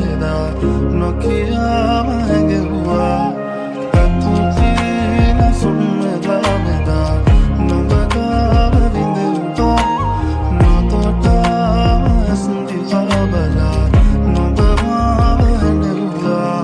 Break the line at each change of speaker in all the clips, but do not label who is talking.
එදා නොකියාම හැඟෙව්වා අතුතින සුන්වෙලා මෙදා නුඹ ගාව විඳෙව්වා නොතොටාම ඇස්දිහා බලා නුඹ මාව හැඬෙව්වා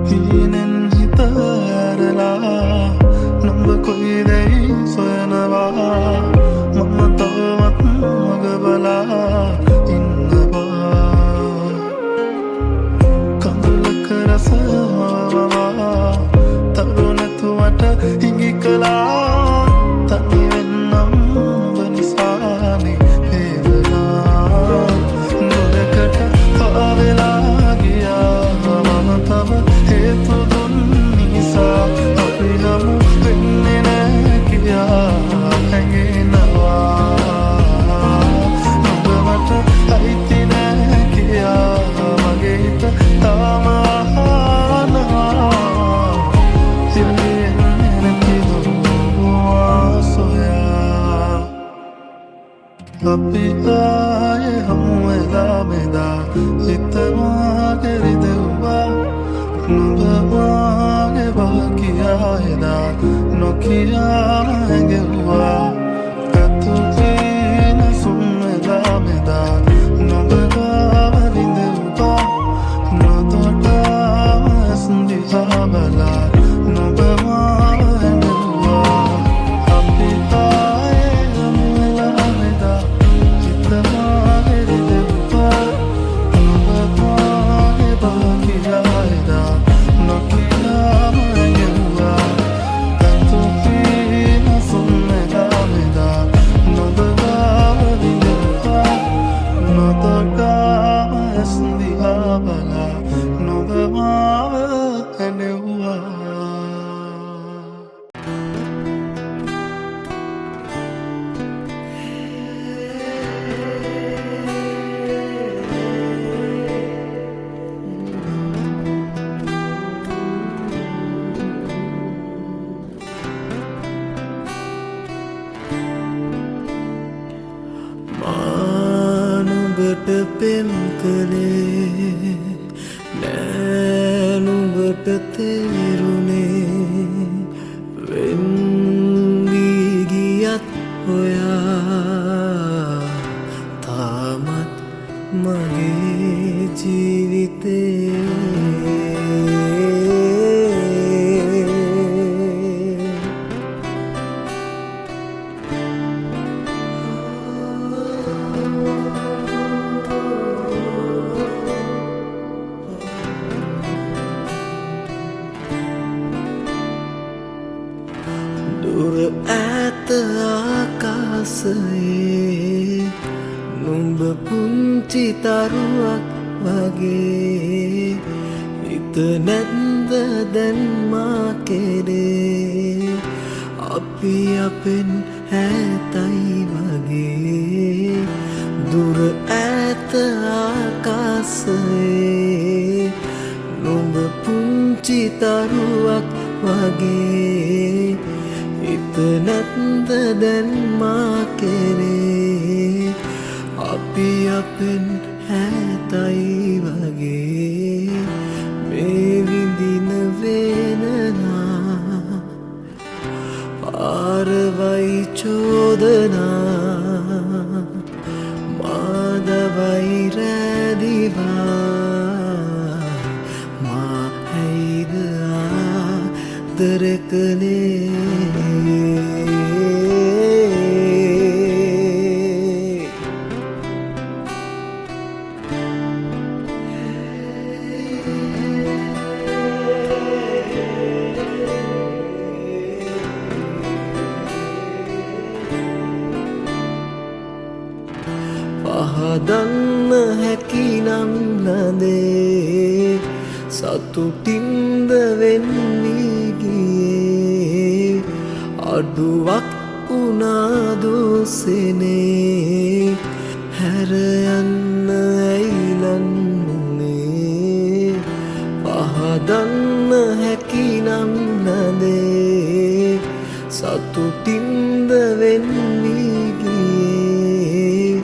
හීනෙන් හිත ඇරලා නුඹ කොයිදැයි සොයනවා මම තවමත් මග බලා ඉන්නවා කඳුලක රස හොයනවා තරු නැතුවට හිඟි කළා තනි වෙන්නම් ඔබ නිසානේ වේදනා නොදකට පාවෙලා ගියා මම තව හේතු දුන් නිසා අපි හමු වෙන්නේ නෑ කියා හැඟෙනවා නුඹ මට අයිති නෑ කියා මගේ හිත තාම අහනවා සිල්ලෙන්නේ නැති දුවා සොයා අපි ආයේ හමු වෙලා මෙදා හිත මාගේ රිදෙව්වා නුඹ මාගේ බාකියා එදා නොකියාම හැඟෙව්වා අතුතින සුන්වෙලා මෙදා නුඹ ගාව විඳෙව්වා නොතොටාම ඇස්දිහා බලා නුඹ මාව හැඬෙව්වා අපි ආයේ හමු වෙලා මෙදා හිත මාගේ රිදෙව්වා නුඹ මාගේ බාකියා එදා නොකියාම හැඟෙව්වා අතුතින සුන්වෙලා මෙදා නුඹ ගාව විඳෙව්වා නොතොටාම ඇස්දිහා බලා නුඹ මාව හැඬෙව්වා නුඹට පෙම් කළේ නෑ නුඹට තේරුනේ වෙන් වී ගියත් ඔයා තාමත් මගේ ජීවිතේ දුර ඈත ආකාශයේ නුඹ පුංචි තරුවක් වගේ හිත නැද්ද දැන් මා කෙරේ අපි අපෙන් ඈතයි වගේ දුර ඈත ආකාශයේ නුඹ පුංචි තරුවක් වගේ හිත නැද්ද දැන් මා කෙරේ අපි අපෙන් ඈතයි වගේ මේ විඳින වේදනා පාරවයි චෝදනා මාදවයි රැදිවා මා හැයිද ආදර කළේ පහදන්න හැකිනම් නදේ සතුටින්ද වෙන්නී ගියේ අඩුවක් උනාදුසනේ හැර යන්න ඇයිලන්නුනේ පහදන්න හැකිනම් නදේ සතුටින්ද වෙන්නේ ගියේ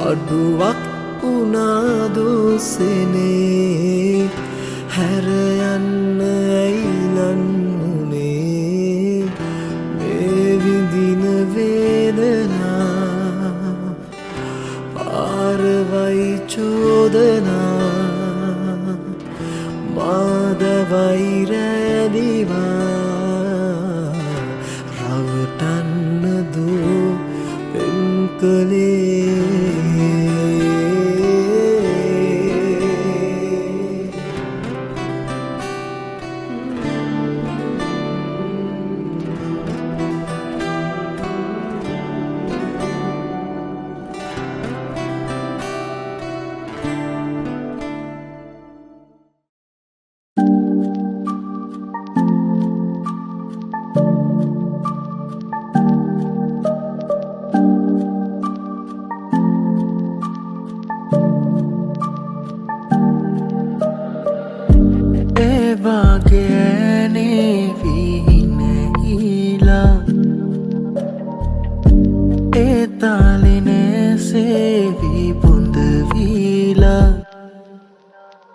අඩුවක් උනාදුසනේ හැර යන්න ඇයිලන්නුනේ මේ විඳින වේදනා පාරවයි චෝදනා මාදවයි රැදිවා රවටන්න දූ පෙන්කලේ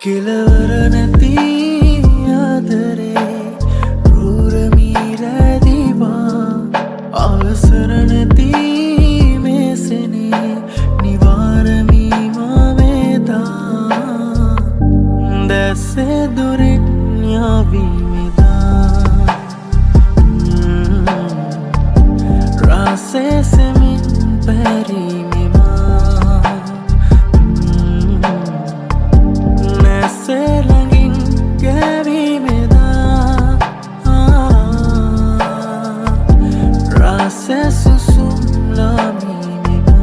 කෙලවර නැති ආදරේ රූරමීරදිවා අවසර නැති මේසනේ නිවාරමී මමෙදා දැසේ දුරින් යාවීමෙදා රාසේ සෙමින් පැරීමෙමා Selangin gabi meda rasa susum lami meda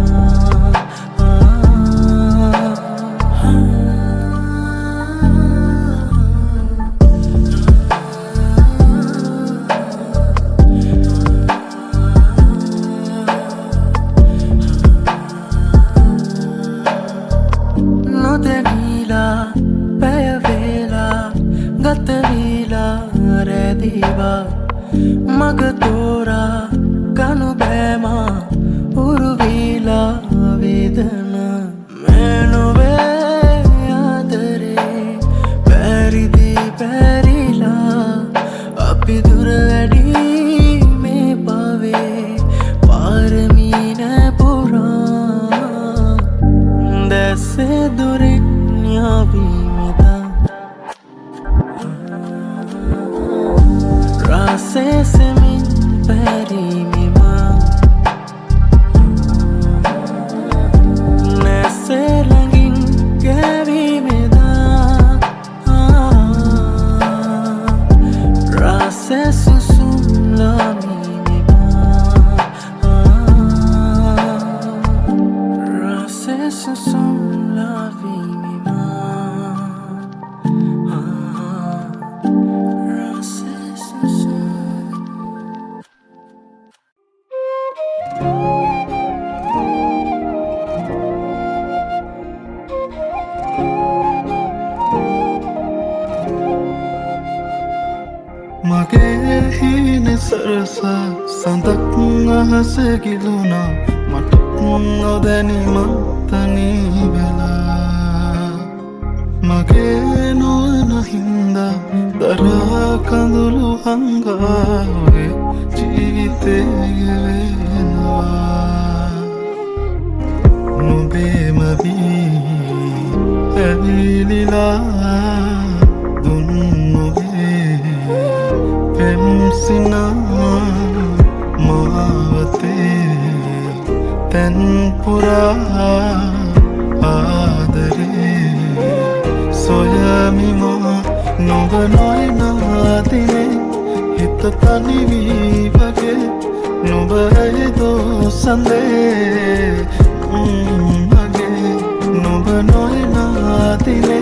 no tenila ගතවීලා රැදිවා මගතෝරා ගනු බෑමා උරුවීලා වේදන මෙනොවේ ආදරේ පැරිදී පැරිලා අපි දුර වැඩි මේ පවේ පාරමී නැපුරා දැසේ දුරින් යාවීමෙදා Rasa semin perimima Nese langin gabi meda Rasa susum lami mima Rasa susum lami mima මගේ හීන සරසා සඳක් අහස ගිලුණා මට නොදැනීම තනී වෙලා මගේ නොවන හින්දා දරා කඳුළු හංගාවේ ජීවිතේ ගෙවෙනවා නුඹේම වී ඇවිලිලා Pemsina mawate tenpura aadare soyami ma nobanoi naadine hita tani vi bage nobai do sande bage nobanoi naadine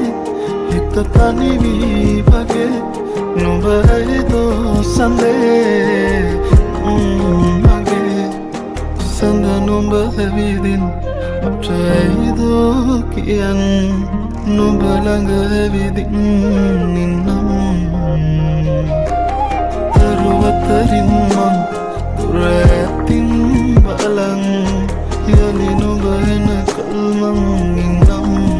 hita tani vi bage Nobody do Sunday අප්‍රයිදෝ කියන් නුඹ ළඟ විදින් නින්නම් දරුවතරින් මං දුර ඇතින් බලන් යලි නුඹ එනකල් මං ඉන්නම්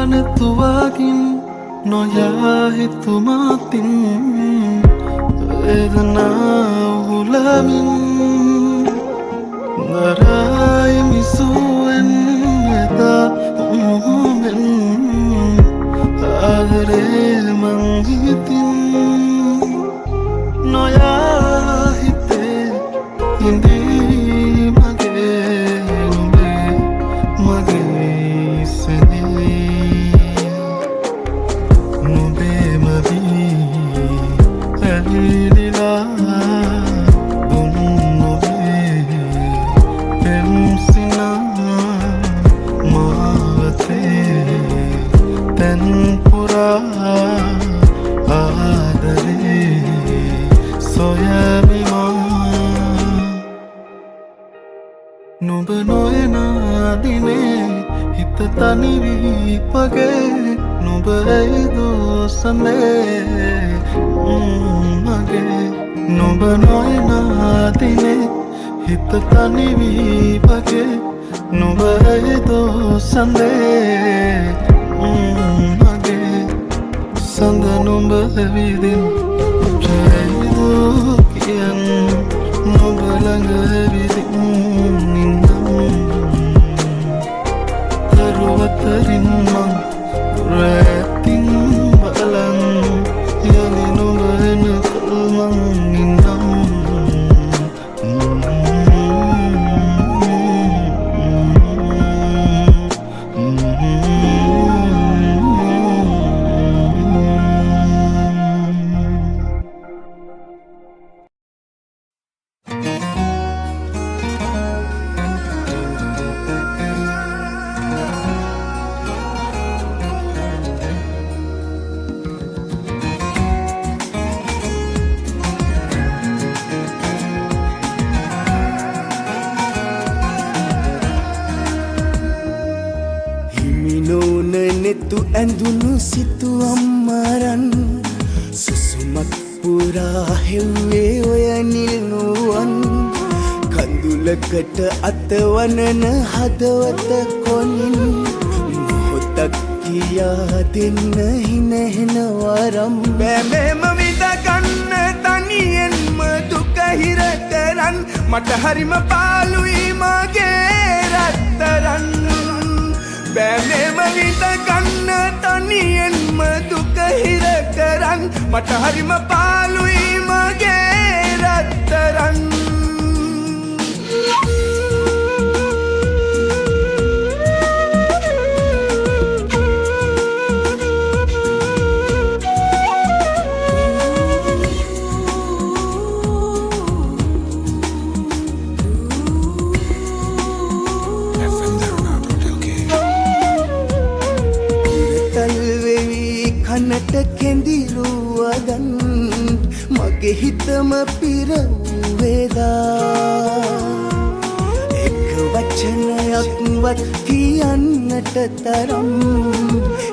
බලනතුවාකින් නොයා හිතුමාතින් වේදනාව හුලමින් නරාය මිසුවෙන් එදා මුහුමෙන් ආදරේ මං හිතින් නොයා හිතේ හිඳී මගේ නුඹේ මගේ නුඹ නොයනා දිනේ හිත තනි වී පගේ නුඹ ඇයිදෝ සඳේ මගේ නුඹ නොයනා දිනේ හිත තනි වී පගේ නුඹ ඇයිදෝ සඳේ මගේ සඳ නුඹ ඇවිදින් අප්‍රයිදෝ කියන් නුඹ ළඟ ඇවිදින් දරුවතරින් මං දුර ඇතින් බලන් යලි නුඹ එනකල් මං ඉන්නම්
නෙතු ඇඳුණු සිතු අම්මරන් සුසුමක් පුරා හෙව්වේ ඔය නිල්නුවන් කඳුලකට අතවනන හදවත කොනින් මොහොතක් කියා දෙන්න හිනහෙන වරම් බෑමෙම විඳගන්න තනියෙන්ම දුක හිර කරන් මට හරිම පාළුයි මගේ රත්තරන් බෑමෙම විඳගන්න තනියෙන්ම දුක හිර කරන් මට හරිම පාළුයි මගේ රත්තරන් කනට කෙඳිරුවදන් මගේ හිතම පිරවුවේදා එක වචනයක්වත් කියන්නට තරම්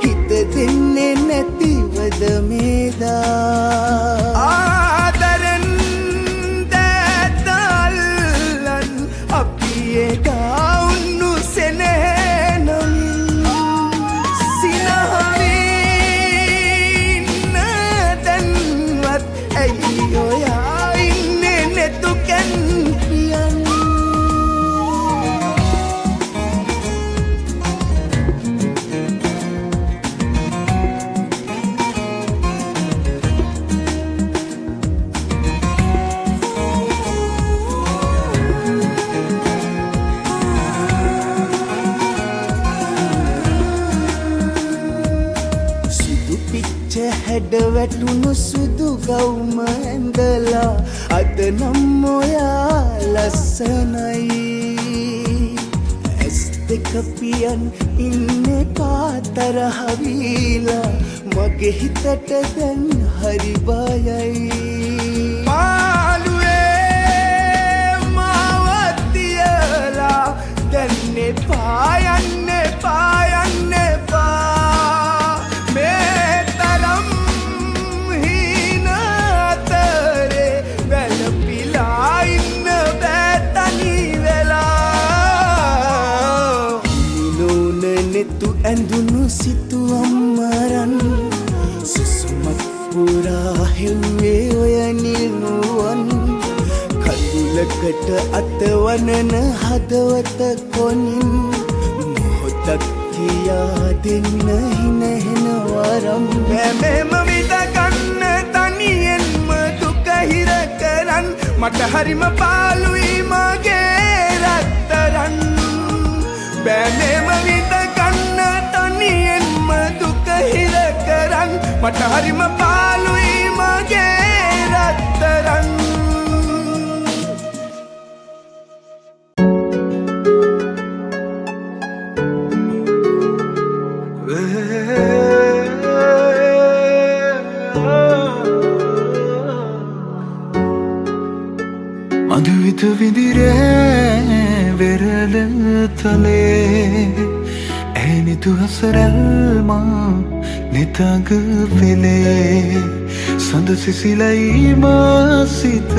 හිත දෙන්නේ නැතිවද මේදා ආදරෙන් දැතල්ලන් අපි එදා උන්නු සෙනෙහනම් හැඩ වැටුණු සුදු ගවුම ඇඳලා අද නම් ඔයා ලස්සනයි ඇස් දෙක පියන් ඉන්නේ පාතරහ වීලා මගේ හිතට දැන් හරි බයයි Danne paayanne pa me taram hina tere vel pila inna betani vela nunne tu andunu situ ammaran susumak pura hewwe oyani nuwan ලකට අතවනන හදවත කොනින් මොහොතක් කියා දෙන්න හිනහෙන වරම් මෙම විඳ ගන්න තනියෙන්ම දුක හිර කරන් මට හරිම පාළුයි මගේ රත්තරන් මෙම විඳ ගන්න තනියෙන්ම දුක හිර කරන් මට හරිම පාළුයි මගේ රත්තරන්
මధුවිත විදිරේ වෙරළ තලේ ඇනිතු හසරල්මා නිතග පෙළේ සඳ සිසිලයි මාසිත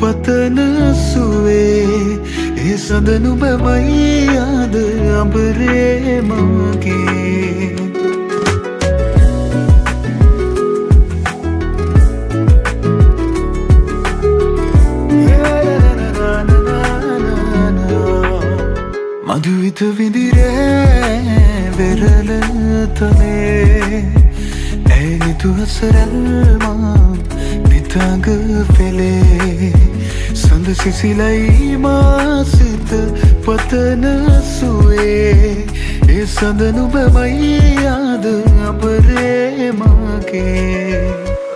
පතන සුවේ ඒ සඳ නුබමයි ආද අඹරේ මගේ මధුවිත විදිරේ වෙරළ තලේ ඇනිතු හසරල්මා නිතග පෙළේ සඳ සිසිලයි මාසිත පතන සුවේ ඒ සඳ නුබමයි ආද අඹරේ මගේ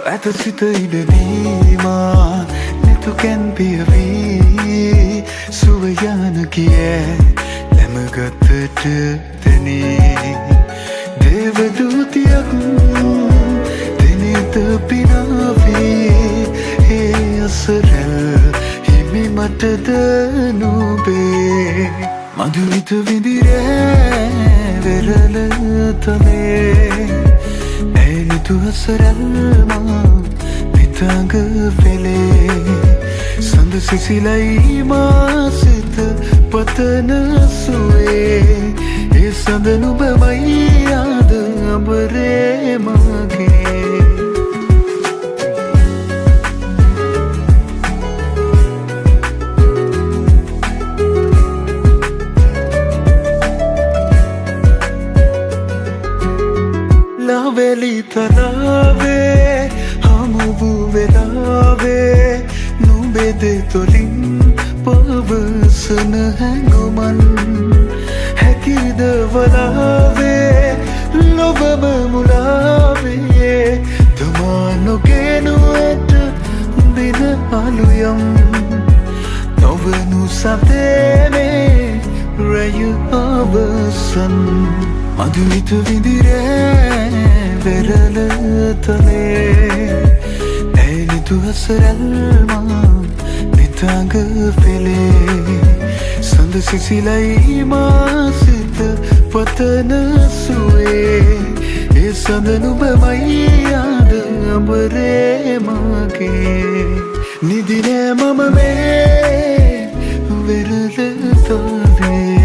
ඇත සිත ඉඩදීමා නැතුකැන් පියවී සුවයාන කියේ ගතට තැනේ දේවදූතියක් දෙනෙත පිනාවේ ඒ අසරැල් හිමි මටද නුබේ මధుවිත විදිරේ වෙරළ තලේ ඇනිතු අසරැල්මා නිතග පෙළේ සඳ සිසිලයි මාසිත පතන සුවේ ඒ සඳ නුබමයි ආද අඹරේ මගේ ලවෙලි තරාවේ හමුවු වෙලාවේ නුබෙද තොලින් පවසන හැඟුමන් හැකිද වලාවේ ලොබම මුලාවේ තමා නොගෙනු ඇත දින අලුයම් නොවනු සතේනේ රැය අවසන් මధුවිත විදිරේ වෙරළ තලේ ඇනිතු හසරල්මා නිතග පෙළේ සඳ සිසිලයි මාසිත පතන සුවේ ඒ සඳ නුබමයි ආද අඹරේ මගේ නිදිනෑ මම මේ වෙරළ තලේ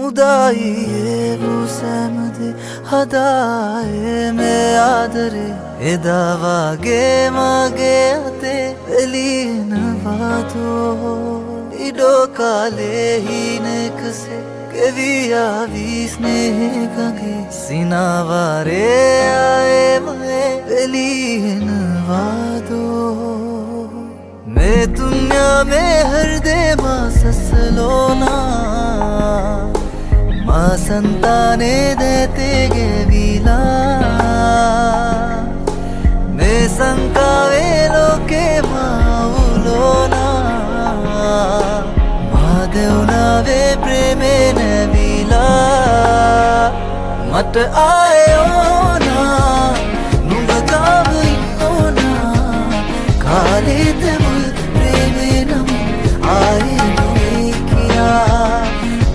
උදායියේ සෑමදේ හදායේ මේ ආදරේ එදා වගේ මගේ අතේ එළිනවාදෝ ඉඩෝ කාලේ හිනකසේ ගෙවියා වී ස්නේහකගේ සිනාවාරේ ආයේ මගේ එළියෙනවාදෝ मैं दुनिया में हर दे माँ ससलोना माँ संताने देते गे विला मैं संकावे लोके माँ उलोना माँ देवना वे प्रेमे ने विला मत आए ना नुंगकाव इन्नोना काले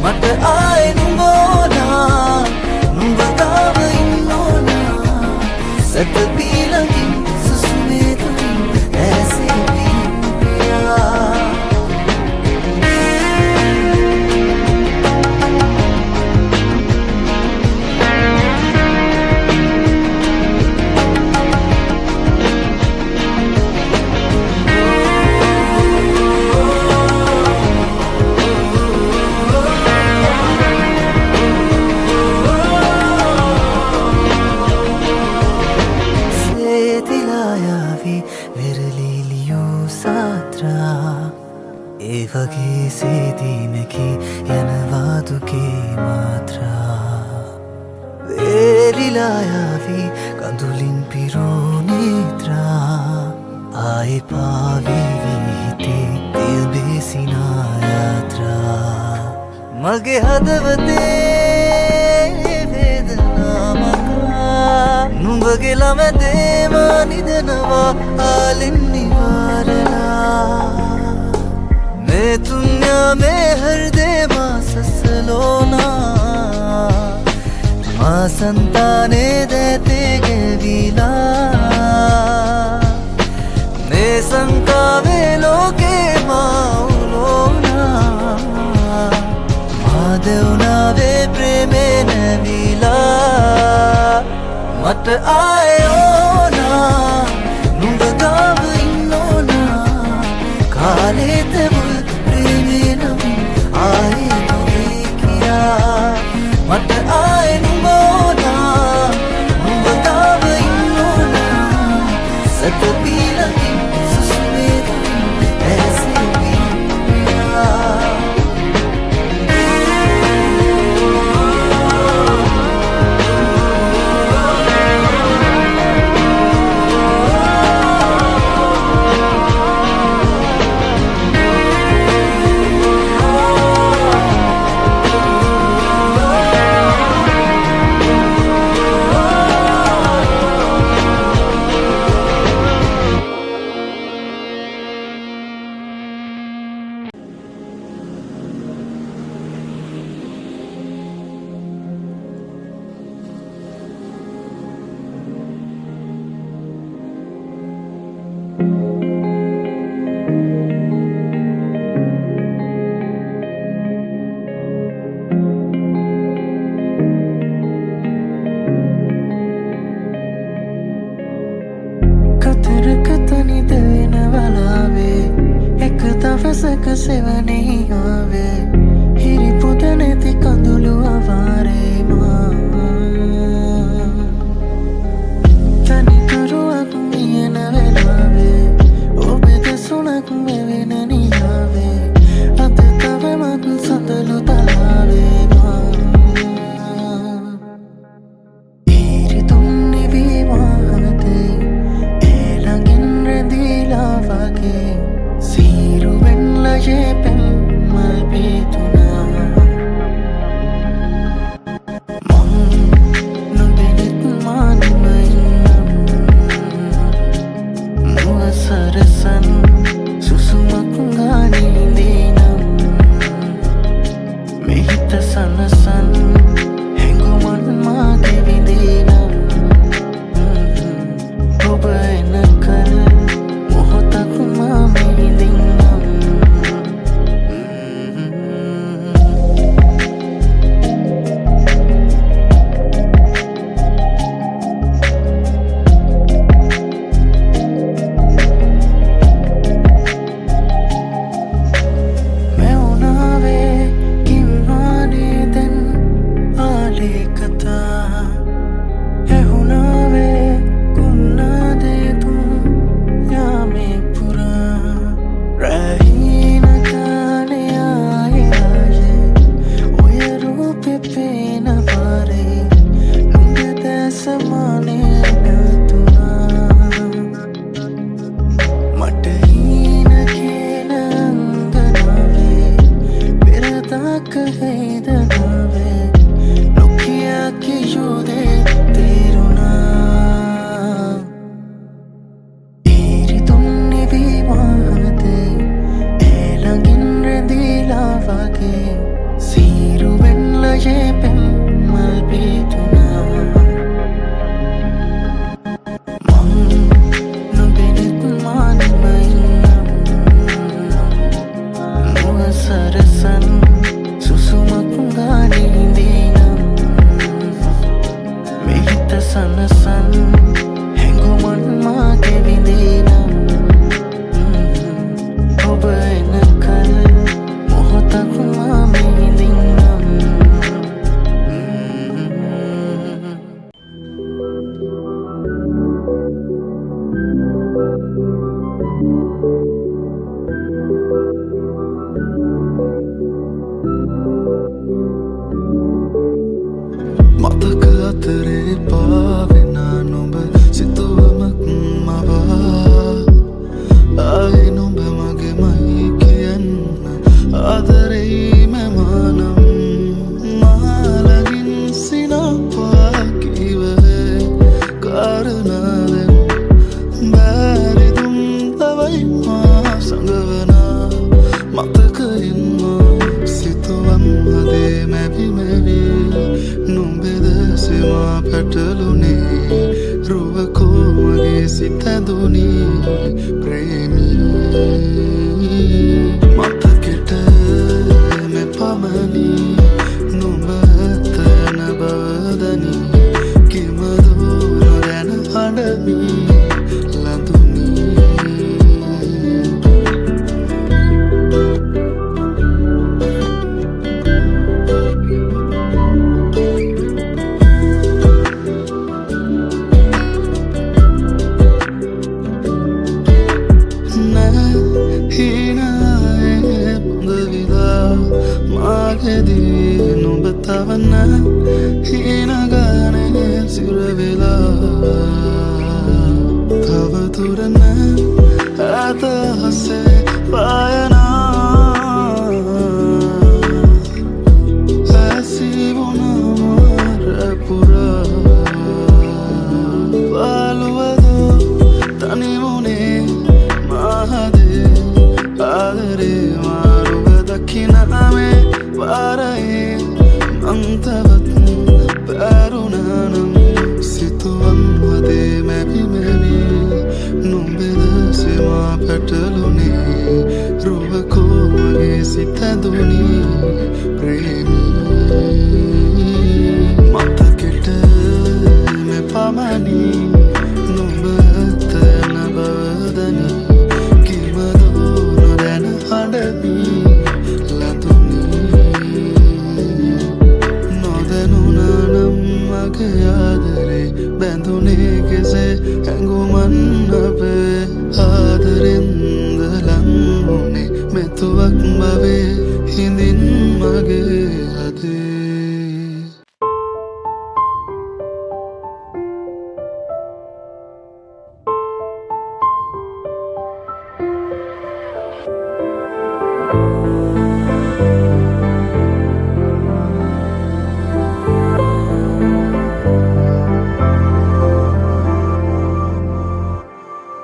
मत आए नुंगोना नुंगताव इन्नोना सत पी लगी सुसुमे तुम ऐसे भी वगे से दिन की यनवादु के मात्रा वेलिलाया भी कंदुलिन पिरो नेत्रा आए पावे वीते दिल बेसिना यात्रा मगे हदवते वेदना मका नुंबगे लमदे मानिदनवा आलिन निवारला मैं दुनिया में हर दे माँ ससलोना माँ संताने देते गे विला मैं संकावे लोके माँ उलोना माँ देवना वे प्रेमे ने विला मत आए ना नुंगकाव इन्नोना काले मत आए नुंगोना नुंगताव इन्नोना सत पी लगी सुसुमे तुम ऐसे भी
फसक सेवने आवे हिरी पुदने ती कंदुलु आवारे माँ तनी करो आकुमिये न वेलावे ओबेदे सुनाकुमे वेननी आवे अते तवे माकुन संदलु तलावे माँ हिरी तुमने भी माते एलंगिन रंदी लावाके ये पेन मल पे අවසන් සුසුමක් ගානින්දිනම් මෙහිත සනසන් හැඟුමන් මාගේ විඳිනම් ඔබ එනකල් මොහොතක් මා විඳින්නම්
මතක අතරේ පාවෙන නුඹ සිතුවමක් මවා ආයි නුඹ මගේමයි කියන්න ආදරෙයි මමානම් මාලගින් සිනපා කිවේ කාරණාවෙන් බැරිදුම් තවයි මා සඟවනා මතකයින්ම සිතුවම් හදේ මැවි මැවි නුඹෙදසෙමා පැටලුනේ රුවකෝ මගේ සිත ඇඳුනී ප්‍රේමී මතකෙට මෙපමණි නුඹ ඇතන බවදනි කිමදෝ නොදැන අඩමි නුඹ තවන්න හිනගානේ සිරවෙලා තවතුරන අතහසේ පායනා ඇසිවුණමරපුරා පාලුවදෝ තනිමුණේ මහදේ ආදරේ මාරුව දකිනමේ පාරයේ අන්තවත් පැරුණනම් සිතුවම් හදේ මැවි මැවි නුඹෙදසෙමා පැටලුනේ රුවකෝ මගේ සිත ඇඳුනී ප්‍රේමී මතකෙට මෙපමණි නුඹ ඇතන බවදනි කිමදෝ නොදැන අඩමි ආදරේ බැඳුනේ කෙසේ හැඟුමන් අපේ ආදරෙන්ද ලංවුනේ මෙතුවක් බවේ හිඳින් මගේ හදේ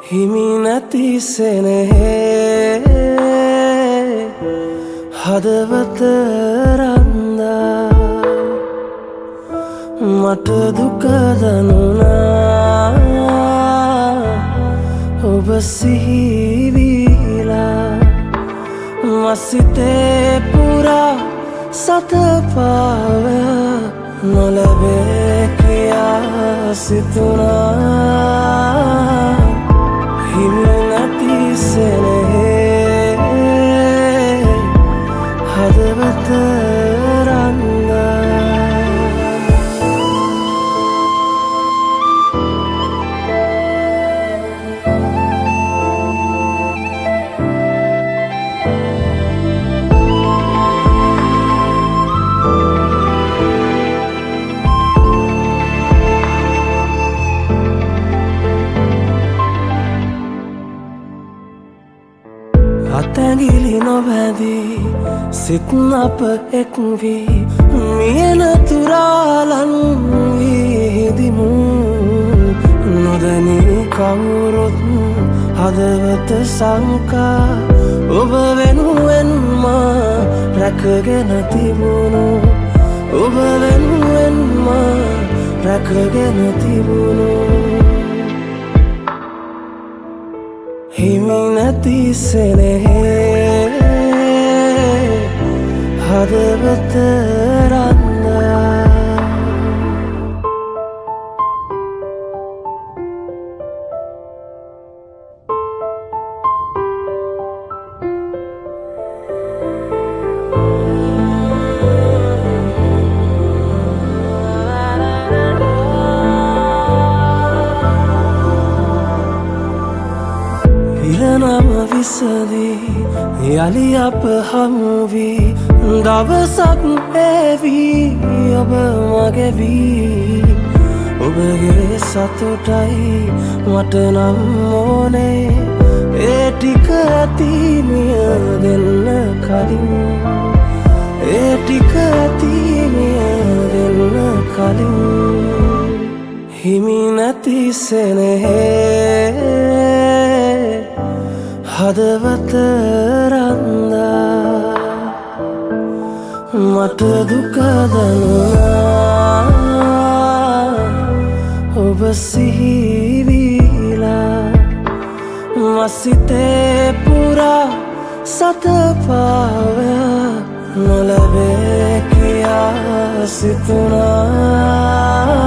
හිමි නැති සෙනෙහේ හදවත රන්දා මට දුක දනුණා ඔබ සිහිවිලා මසිතේ පුරා සතපාව නොලැබේ කියා සිතුනා හිමි නැති සෙනෙහේ හදවත රන්දා අතැගිලි නොබැදී සිත් අප එක්වී මියන තුරාලන් වීදිමු නොදැනී කවුරුත් හදවත සංකා ඔබ වෙනුවෙන්ම රැකගෙන තිබුණු ඔබ වෙනුවෙන්ම රැකගෙන තිබුණු හිමි නැති සෙනෙහේ හදවත රන්දා ඉරනම විසදී යලි අප හමුවී දවසක් ඇවී ඔබ මගවී ඔබගේ සතුටයි මට නම් ඕනේ ඒ ටික ඇතිමිය දෙන්න කලින් ඒ ටික ඇතිමිය දෙන්න කලින් හිමි නැති සෙනෙහේ හදවත රන්දා මට දුක දැනුණා ඔබ සිහිවිලා මසිතේ පුරා සතපාවයා නොලැබේ කියා සිතුනා